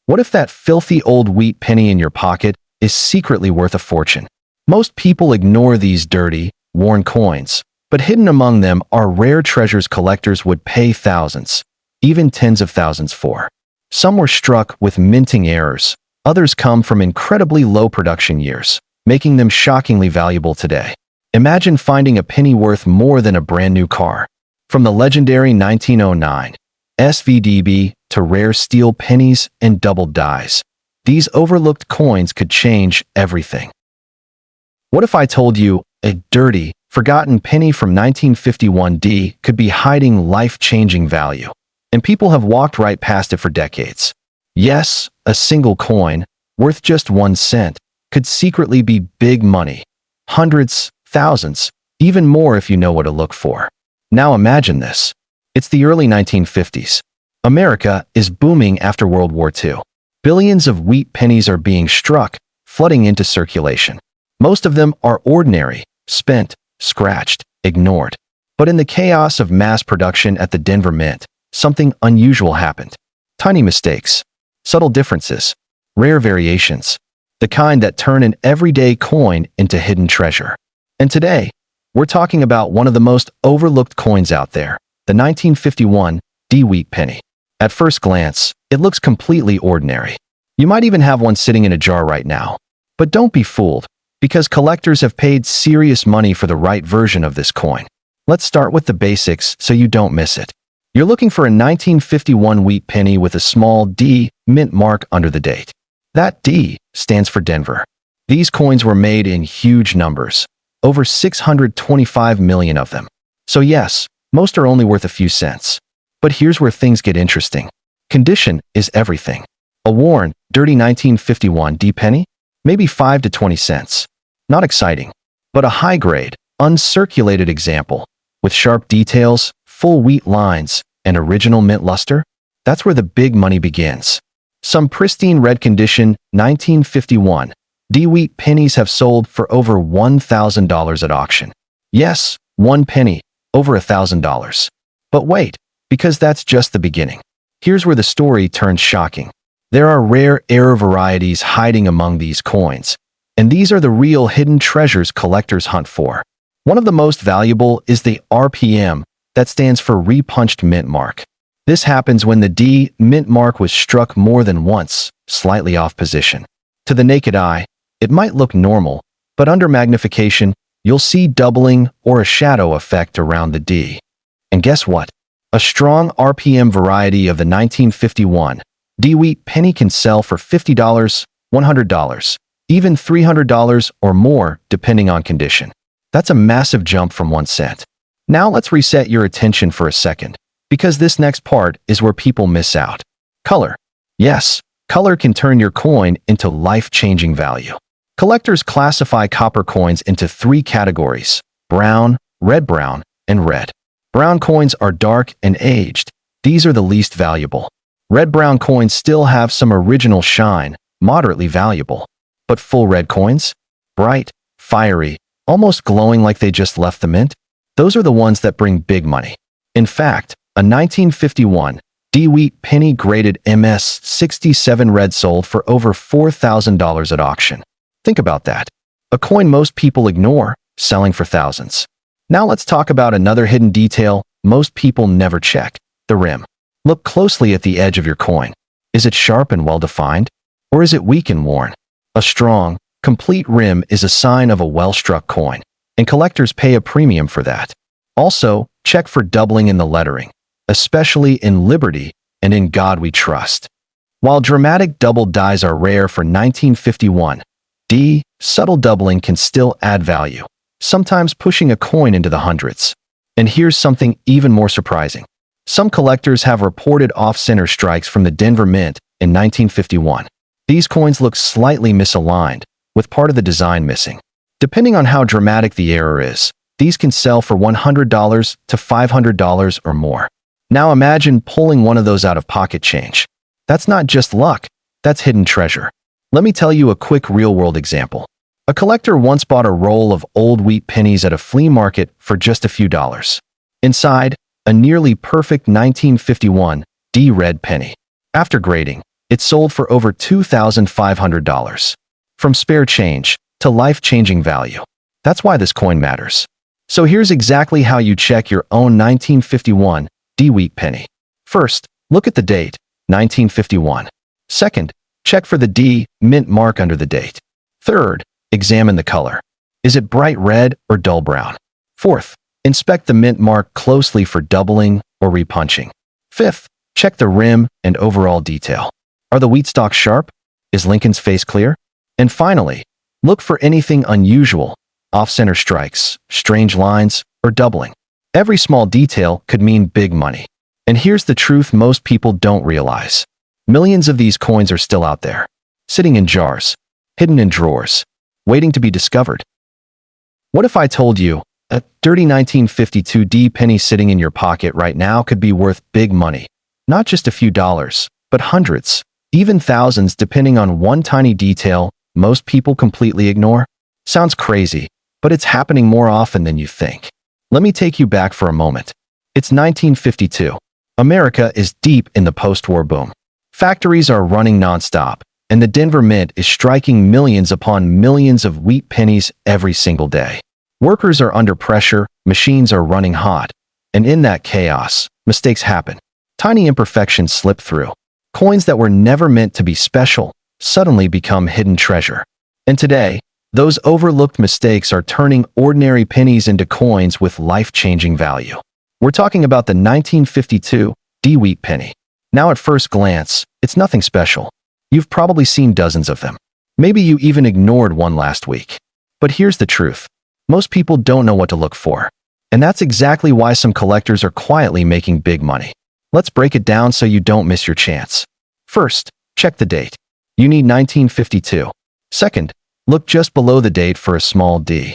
What if that filthy old wheat penny in your pocket is secretly worth a fortune? Most people ignore these dirty, worn coins, but hidden among them are rare treasures collectors would pay thousands, even tens of thousands for. Some were struck with minting errors. Others come from incredibly low production years, making them shockingly valuable today. Imagine finding a penny worth more than a brand new car. From the legendary 1909 VDB to rare steel pennies and double dies, these overlooked coins could change everything. What if I told you a dirty, forgotten penny from 1951 could be hiding life-changing value, and people have walked right past it for decades? Yes, a single coin, worth just 1 cent, could secretly be big money. Hundreds, thousands, even more if you know what to look for. Now imagine this. It's the early 1950s. America is booming after World War II. Billions of wheat pennies are being struck, flooding into circulation. Most of them are ordinary, spent, scratched, ignored. But in the chaos of mass production at the Denver Mint, something unusual happened. Tiny mistakes, subtle differences, rare variations, the kind that turn an everyday coin into hidden treasure. And today, we're talking about one of the most overlooked coins out there, the 1951 wheat penny. At first glance, it looks completely ordinary. You might even have one sitting in a jar right now. But don't be fooled, because collectors have paid serious money for the right version of this coin. Let's start with the basics so you don't miss it. You're looking for a 1951 wheat penny with a small D mint mark under the date. That D stands for Denver. These coins were made in huge numbers, over 625 million of them. So yes, most are only worth a few cents. But here's where things get interesting. Condition is everything. A worn, dirty 1951 penny? Maybe 5 to 20 cents. Not exciting. But a high-grade, uncirculated example, with sharp details, full wheat lines, and original mint luster? That's where the big money begins. Some pristine red condition 1951 wheat pennies have sold for over $1,000 at auction. Yes, 1 penny, over $1,000. But wait, because that's just the beginning. Here's where the story turns shocking. There are rare error varieties hiding among these coins, and these are the real hidden treasures collectors hunt for. One of the most valuable is the RPM, that stands for repunched mint mark. This happens when the D mint mark was struck more than once, slightly off position. To the naked eye, it might look normal, but under magnification, you'll see doubling or a shadow effect around the D. And guess what? A strong RPM variety of the 1951 wheat penny can sell for $50, $100, even $300 or more, depending on condition. That's a massive jump from 1 cent. Now let's reset your attention for a second, because this next part is where people miss out. Color. Yes, color can turn your coin into life-changing value. Collectors classify copper coins into 3 categories: brown, red-brown, and red. Brown coins are dark and aged. These are the least valuable. Red-brown coins still have some original shine, moderately valuable. But full red coins? Bright, fiery, almost glowing like they just left the mint? Those are the ones that bring big money. In fact, a 1951 wheat penny graded MS-67 red sold for over $4,000 at auction. Think about that. A coin most people ignore, selling for thousands. Now let's talk about another hidden detail most people never check: the rim. Look closely at the edge of your coin. Is it sharp and well-defined? Or is it weak and worn? A strong, complete rim is a sign of a well-struck coin, and collectors pay a premium for that. Also, check for doubling in the lettering, especially in Liberty and In God We Trust. While dramatic double dies are rare for 1951 subtle doubling can still add value, sometimes pushing a coin into the hundreds. And here's something even more surprising. Some collectors have reported off-center strikes from the Denver Mint in 1951. These coins look slightly misaligned, with part of the design missing. Depending on how dramatic the error is, these can sell for $100 to $500 or more. Now imagine pulling one of those out of pocket change. That's not just luck, that's hidden treasure. Let me tell you a quick real-world example. A collector once bought a roll of old wheat pennies at a flea market for just a few dollars. Inside, a nearly perfect 1951 red penny. After grading, It sold for over $2,500. From spare change to life-changing value. That's why this coin matters. So here's exactly how you check your own 1951 D-Wheat penny. First, look at the date, 1951. Second, check for the D mint mark under the date. Third, examine the color. Is it bright red or dull brown? Fourth, inspect the mint mark closely for doubling or repunching. Fifth, check the rim and overall detail. Are the wheat stalks sharp? Is Lincoln's face clear? And finally, look for anything unusual, off-center strikes, strange lines, or doubling. Every small detail could mean big money. And here's the truth most people don't realize. Millions of these coins are still out there, sitting in jars, hidden in drawers, waiting to be discovered. What if I told you a dirty 1952 D penny sitting in your pocket right now could be worth big money? Not just a few dollars, but hundreds, even thousands depending on one tiny detail most people completely ignore? Sounds crazy, but it's happening more often than you think. Let me take you back for a moment. It's 1952. America is deep in the post-war boom. Factories are running nonstop, and the Denver Mint is striking millions upon millions of wheat pennies every single day. Workers are under pressure, machines are running hot, and in that chaos, mistakes happen. Tiny imperfections slip through. Coins that were never meant to be special suddenly become hidden treasure. And today, those overlooked mistakes are turning ordinary pennies into coins with life-changing value. We're talking about the 1952 D-Wheat penny. Now at first glance, it's nothing special. You've probably seen dozens of them. Maybe you even ignored one last week. But here's the truth. Most people don't know what to look for. And that's exactly why some collectors are quietly making big money. Let's break it down so you don't miss your chance. First, check the date. You need 1952. Second, look just below the date for a small D.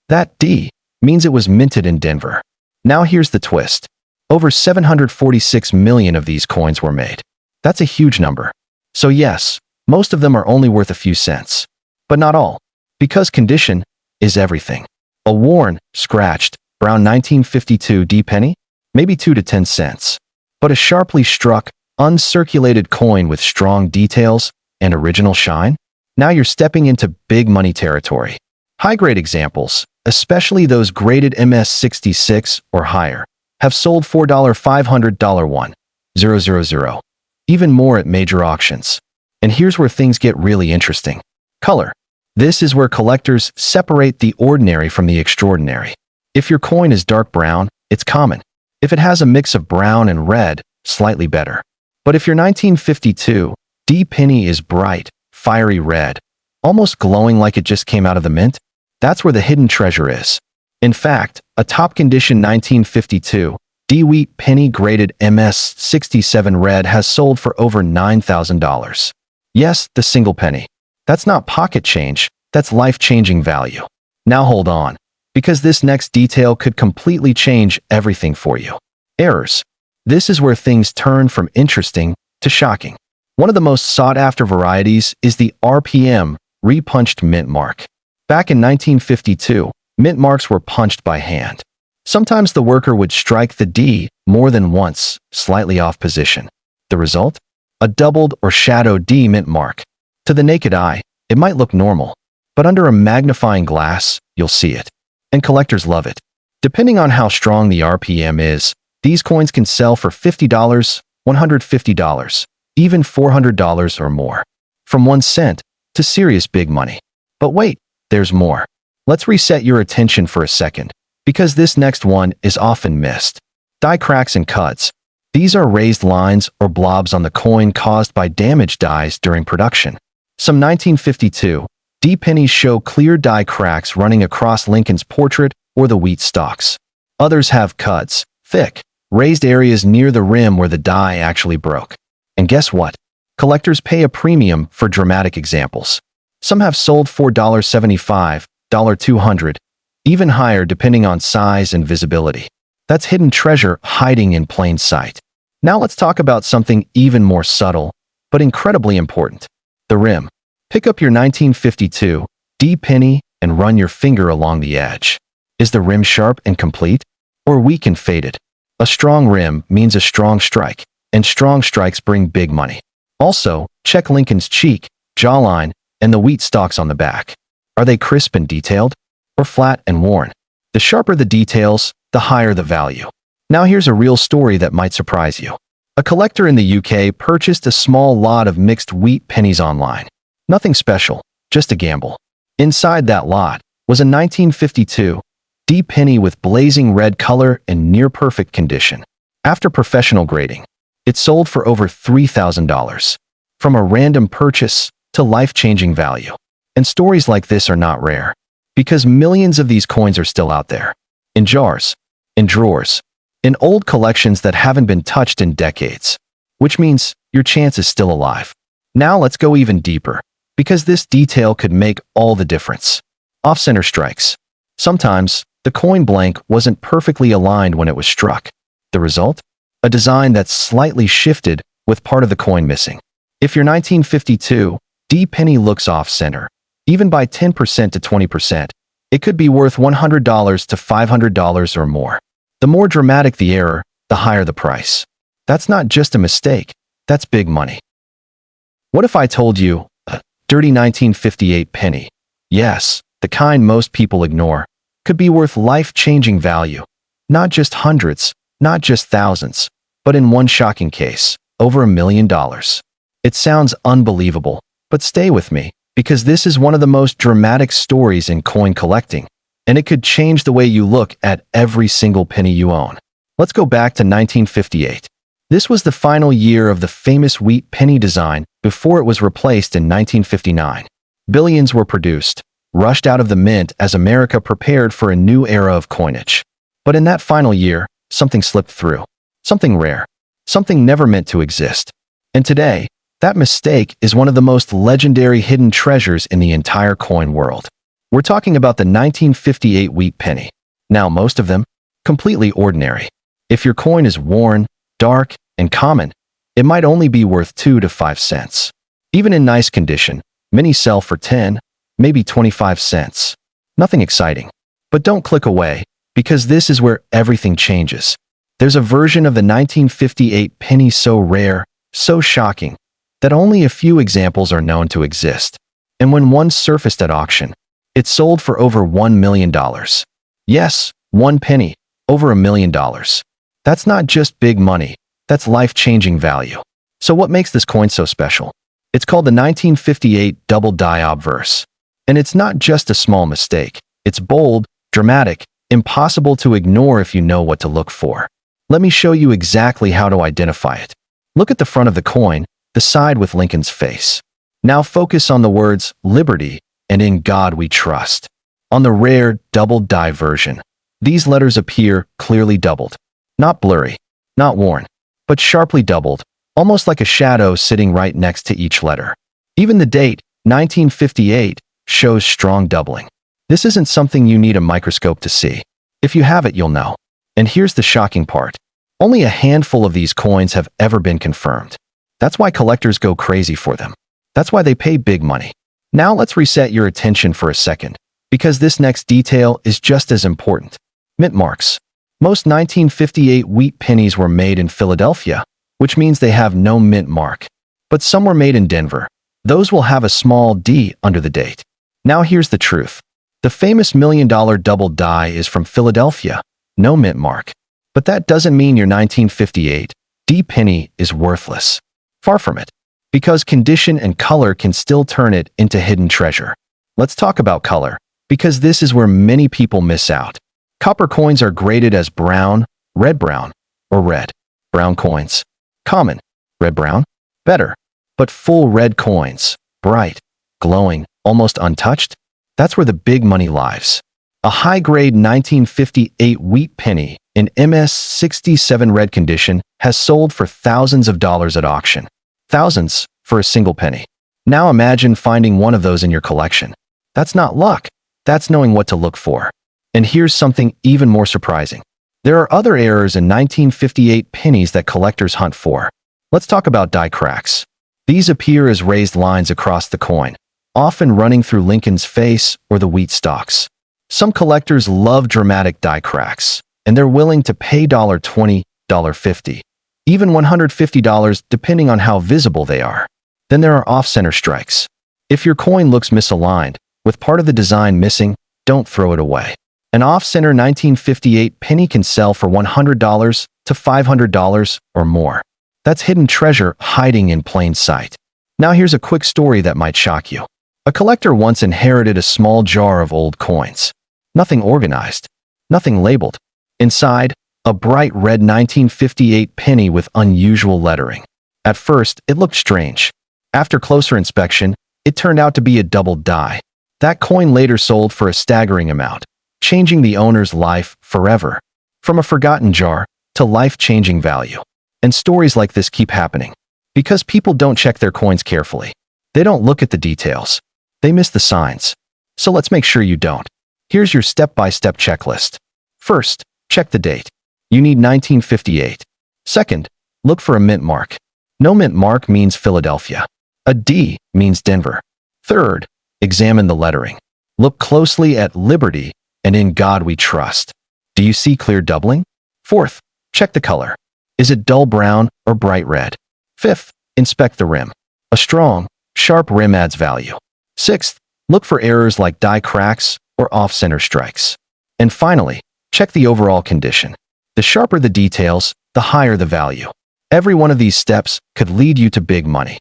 That D means it was minted in Denver. Now here's the twist. Over 746 million of these coins were made. That's a huge number. So yes, most of them are only worth a few cents. But not all. Because condition is everything. A worn, scratched, brown 1952 D penny? Maybe 2 to 10 cents. But a sharply struck, uncirculated coin with strong details and original shine? Now you're stepping into big money territory. High-grade examples, especially those graded MS66 or higher, have sold for $500 even more at major auctions. And here's where things get really interesting. Color. This is where collectors separate the ordinary from the extraordinary. If your coin is dark brown, it's common. If it has a mix of brown and red, slightly better. But if your 1952 D penny is bright, fiery red, almost glowing like it just came out of the mint, that's where the hidden treasure is. In fact, a top-condition 1952 D-Wheat penny graded MS67 red has sold for over $9,000. Yes, the single penny. That's not pocket change, that's life-changing value. Now hold on, because this next detail could completely change everything for you. Errors. This is where things turn from interesting to shocking. One of the most sought-after varieties is the RPM, repunched mint mark. Back in 1952, mint marks were punched by hand. Sometimes the worker would strike the D more than once, slightly off position. The result? A doubled or shadowed D mint mark. To the naked eye, it might look normal, but under a magnifying glass, you'll see it. And collectors love it. Depending on how strong the RPM is, these coins can sell for $50, $150, even $400 or more. From 1 cent to serious big money. But wait, there's more. Let's reset your attention for a second, because this next one is often missed. Die cracks and cuts. These are raised lines or blobs on the coin caused by damaged dies during production. Some 1952 D pennies show clear die cracks running across Lincoln's portrait or the wheat stalks. Others have cuts, thick, raised areas near the rim where the die actually broke. And guess what? Collectors pay a premium for dramatic examples. Some have sold for $1.75, $200, even higher depending on size and visibility. That's hidden treasure hiding in plain sight. Now let's talk about something even more subtle, but incredibly important. The rim. Pick up your 1952 D penny and run your finger along the edge. Is the rim sharp and complete, or weak and faded? A strong rim means a strong strike, and strong strikes bring big money. Also, check Lincoln's cheek, jawline, and the wheat stalks on the back. Are they crisp and detailed, or flat and worn? The sharper the details, the higher the value. Now here's a real story that might surprise you. A collector in the UK purchased a small lot of mixed wheat pennies online. Nothing special, just a gamble. Inside that lot was a 1952 VDB penny with blazing red color and near-perfect condition. After professional grading, it sold for over $3,000. From a random purchase to life-changing value. And stories like this are not rare, because millions of these coins are still out there. In jars, in drawers, in old collections that haven't been touched in decades. Which means your chance is still alive. Now let's go even deeper, because this detail could make all the difference. Off-center strikes. Sometimes, the coin blank wasn't perfectly aligned when it was struck. The result? A design that's slightly shifted with part of the coin missing. If your 1952 VDB penny looks off-center, even by 10% to 20%, it could be worth $100 to $500 or more. The more dramatic the error, the higher the price. That's not just a mistake, that's big money. What if I told you, a dirty 1958 penny, yes, the kind most people ignore, could be worth life-changing value? Not just hundreds, not just thousands, but in one shocking case, over $1 million. It sounds unbelievable, but stay with me, because this is one of the most dramatic stories in coin collecting, and it could change the way you look at every single penny you own. Let's go back to 1958. This was the final year of the famous wheat penny design before it was replaced in 1959. Billions were produced, rushed out of the mint as America prepared for a new era of coinage. But in that final year, something slipped through. Something rare. Something never meant to exist. And today, that mistake is one of the most legendary hidden treasures in the entire coin world. We're talking about the 1958 wheat penny. Now, most of them, completely ordinary. If your coin is worn, dark, and common, it might only be worth 2 to 5 cents. Even in nice condition, many sell for 10, maybe 25 cents. Nothing exciting. But don't click away, because this is where everything changes. There's a version of the 1958 penny so rare, so shocking, that only a few examples are known to exist. And when one surfaced at auction, it sold for over $1 million. Yes, one penny, over $1 million. That's not just big money, that's life-changing value. So what makes this coin so special? It's called the 1958 double die obverse. And it's not just a small mistake. It's bold, dramatic, impossible to ignore if you know what to look for. Let me show you exactly how to identify it. Look at the front of the coin, the side with Lincoln's face. Now focus on the words Liberty and In God We Trust. On the rare double die version, these letters appear clearly doubled. Not blurry, not worn, but sharply doubled, almost like a shadow sitting right next to each letter. Even the date, 1958, shows strong doubling. This isn't something you need a microscope to see. If you have it, you'll know. And here's the shocking part. Only a handful of these coins have ever been confirmed. That's why collectors go crazy for them. That's why they pay big money. Now let's reset your attention for a second, because this next detail is just as important. Mint marks. Most 1958 wheat pennies were made in Philadelphia, which means they have no mint mark. But some were made in Denver. Those will have a small D under the date. Now here's the truth. The famous $1 million double die is from Philadelphia. No mint mark. But that doesn't mean your 1958 VDB penny is worthless. Far from it. Because condition and color can still turn it into hidden treasure. Let's talk about color, because this is where many people miss out. Copper coins are graded as brown, red-brown, or red. Brown coins. Common. Red-brown. Better. But full red coins. Bright. Glowing. Almost untouched. That's where the big money lies. A high-grade 1958 wheat penny in MS67 red condition has sold for thousands of dollars at auction. Thousands for a single penny. Now imagine finding one of those in your collection. That's not luck. That's knowing what to look for. And here's something even more surprising. There are other errors in 1958 pennies that collectors hunt for. Let's talk about die cracks. These appear as raised lines across the coin, often running through Lincoln's face or the wheat stalks. Some collectors love dramatic die cracks, and they're willing to pay $20, $50, even $150 depending on how visible they are. Then there are off-center strikes. If your coin looks misaligned, with part of the design missing, don't throw it away. An off-center 1958 penny can sell for $100 to $500 or more. That's hidden treasure hiding in plain sight. Now here's a quick story that might shock you. A collector once inherited a small jar of old coins. Nothing organized, nothing labeled. Inside, a bright red 1958 penny with unusual lettering. At first, it looked strange. After closer inspection, it turned out to be a doubled die. That coin later sold for a staggering amount, changing the owner's life forever. From a forgotten jar to life-changing value. And stories like this keep happening. Because people don't check their coins carefully. They don't look at the details. They miss the signs. So let's make sure you don't. Here's your step-by-step checklist. First, check the date. You need 1958. Second, look for a mint mark. No mint mark means Philadelphia. A D means Denver. Third, examine the lettering. Look closely at Liberty and In God We Trust. Do you see clear doubling? Fourth, check the color. Is it dull brown or bright red? Fifth, inspect the rim. A strong, sharp rim adds value. Sixth, look for errors like die cracks or off-center strikes. And finally, check the overall condition. The sharper the details, the higher the value. Every one of these steps could lead you to big money.